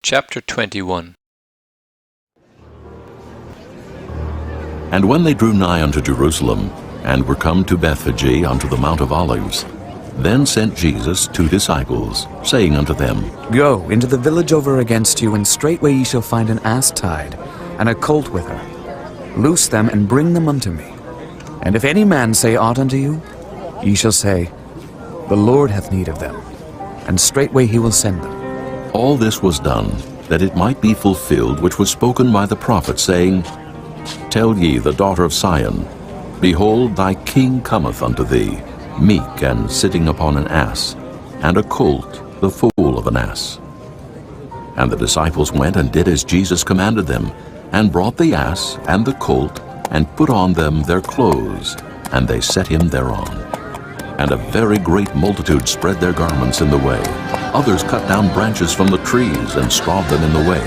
Chapter 21. And when they drew nigh unto Jerusalem, and were come to Bethphage unto the Mount of Olives, then sent Jesus 2 disciples, saying unto them, Go into the village over against you, and straightway ye shall find an ass tied, and a colt with her. Loose them, and bring them unto me. And if any man say aught unto you, ye shall say, The Lord hath need of them, and straightway he will send them. All this was done, that it might be fulfilled which was spoken by the prophet, saying, Tell ye the daughter of Sion, Behold, thy king cometh unto thee, meek and sitting upon an ass, and a colt, the foal of an ass. And the disciples went and did as Jesus commanded them, and brought the ass and the colt, and put on them their clothes, and they set him thereon. And a very great multitude spread their garments in the way. Others cut down branches from the trees, and strawed them in the way.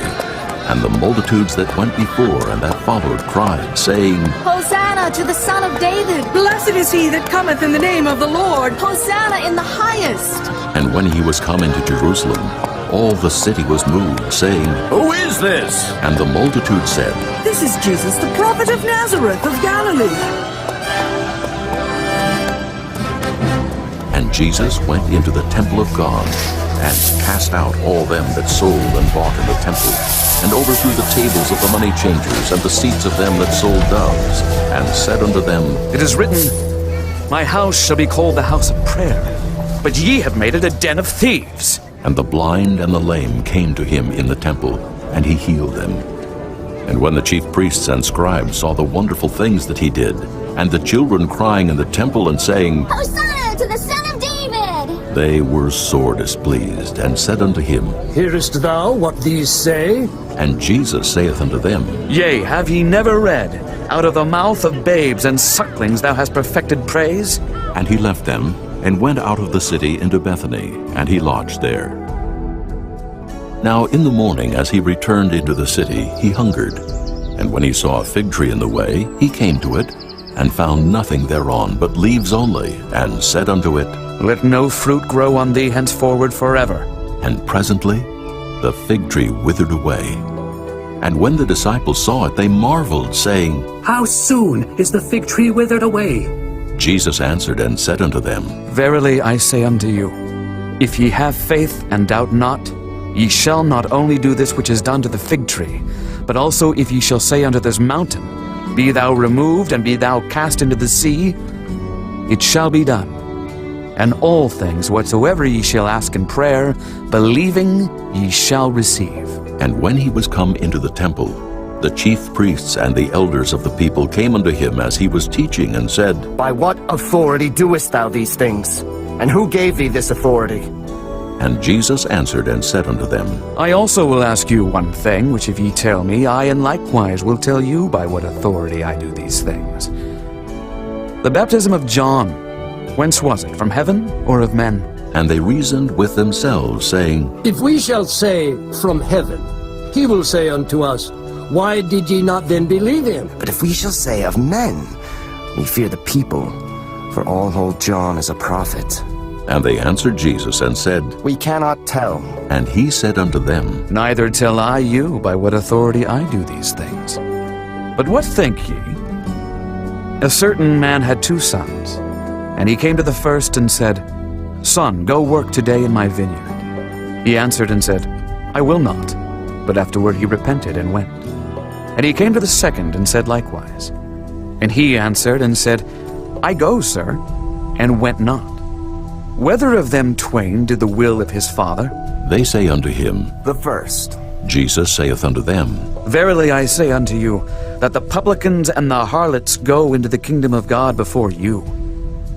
And the multitudes that went before and that followed cried, saying, Hosanna to the Son of David! Blessed is he that cometh in the name of the Lord! Hosanna in the highest! And when he was come into Jerusalem, all the city was moved, saying, Who is this? And the multitude said, This is Jesus, the prophet of Nazareth of Galilee. And Jesus went into the temple of God, and cast out all them that sold and bought in the temple, and overthrew the tables of the money changers, and the seats of them that sold doves, and said unto them, It is written, My house shall be called the house of prayer, but ye have made it a den of thieves. And the blind and the lame came to him in the temple, and he healed them. And when the chief priests and scribes saw the wonderful things that he did, and the children crying in the temple and saying, Hosanna to the Son of David! They were sore displeased, and said unto him, Hearest thou what these say? And Jesus saith unto them, Yea, have ye never read, Out of the mouth of babes and sucklings thou hast perfected praise? And he left them, and went out of the city into Bethany, and he lodged there. Now in the morning, as he returned into the city, he hungered. And when he saw a fig tree in the way, he came to it, and found nothing thereon but leaves only, and said unto it, Let no fruit grow on thee henceforward forever. And presently the fig tree withered away. And when the disciples saw it, they marveled, saying, How soon is the fig tree withered away? Jesus answered and said unto them, Verily I say unto you, if ye have faith and doubt not, ye shall not only do this which is done to the fig tree, but also if ye shall say unto this mountain, Be thou removed, and be thou cast into the sea, it shall be done. And all things whatsoever ye shall ask in prayer, believing, ye shall receive. And when he was come into the temple, the chief priests and the elders of the people came unto him as he was teaching, and said, By what authority doest thou these things? And who gave thee this authority? And Jesus answered and said unto them, I also will ask you one thing, which if ye tell me, I in likewise will tell you by what authority I do these things. The baptism of John, whence was it, from heaven or of men? And they reasoned with themselves, saying, If we shall say, From heaven, he will say unto us, Why did ye not then believe him? But if we shall say of men, we fear the people, for all hold John as a prophet. And they answered Jesus and said, We cannot tell. And he said unto them, Neither tell I you by what authority I do these things. But what think ye? A certain man had 2 sons, and he came to the first and said, Son, go work today in my vineyard. He answered and said, I will not. But afterward he repented and went. And he came to the second and said likewise. And he answered and said, I go, sir, and went not. Whether of them twain did the will of his father? They say unto him, The first. Jesus saith unto them, Verily I say unto you, that the publicans and the harlots go into the kingdom of God before you.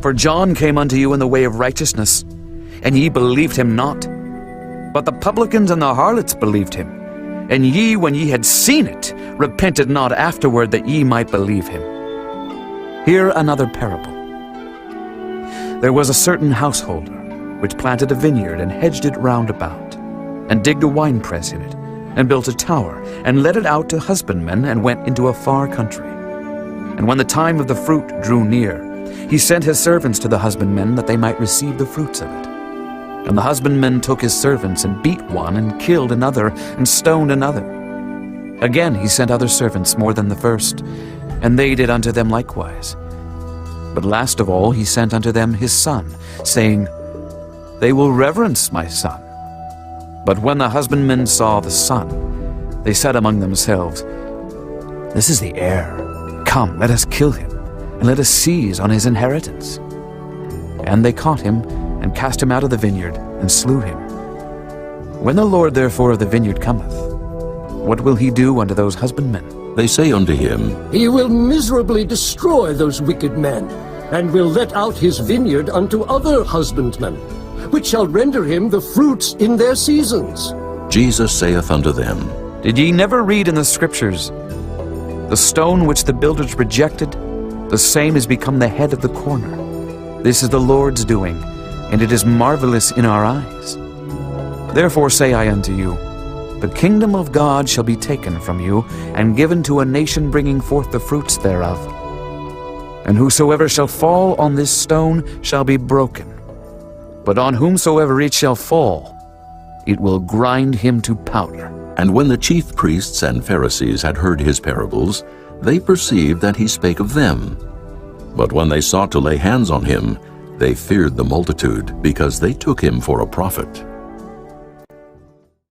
For John came unto you in the way of righteousness, and ye believed him not. But the publicans and the harlots believed him. And ye, when ye had seen it, repented not afterward that ye might believe him. Hear another parable. There was a certain householder, which planted a vineyard, and hedged it round about, and digged a winepress in it, and built a tower, and let it out to husbandmen, and went into a far country. And when the time of the fruit drew near, he sent his servants to the husbandmen, that they might receive the fruits of it. And the husbandmen took his servants, and beat one, and killed another, and stoned another. Again he sent other servants more than the first, and they did unto them likewise. But last of all he sent unto them his son, saying, They will reverence my son. But when the husbandmen saw the son, they said among themselves, This is the heir. Come, let us kill him, and let us seize on his inheritance. And they caught him, and cast him out of the vineyard, and slew him. When the Lord therefore of the vineyard cometh, what will he do unto those husbandmen? They say unto him, He will miserably destroy those wicked men, and will let out his vineyard unto other husbandmen, which shall render him the fruits in their seasons. Jesus saith unto them, Did ye never read in the Scriptures, The stone which the builders rejected, the same is become the head of the corner. This is the Lord's doing, and it is marvelous in our eyes. Therefore say I unto you, The kingdom of God shall be taken from you, and given to a nation bringing forth the fruits thereof. And whosoever shall fall on this stone shall be broken, but on whomsoever it shall fall, it will grind him to powder. And when the chief priests and Pharisees had heard his parables, they perceived that he spake of them. But when they sought to lay hands on him, they feared the multitude, because they took him for a prophet.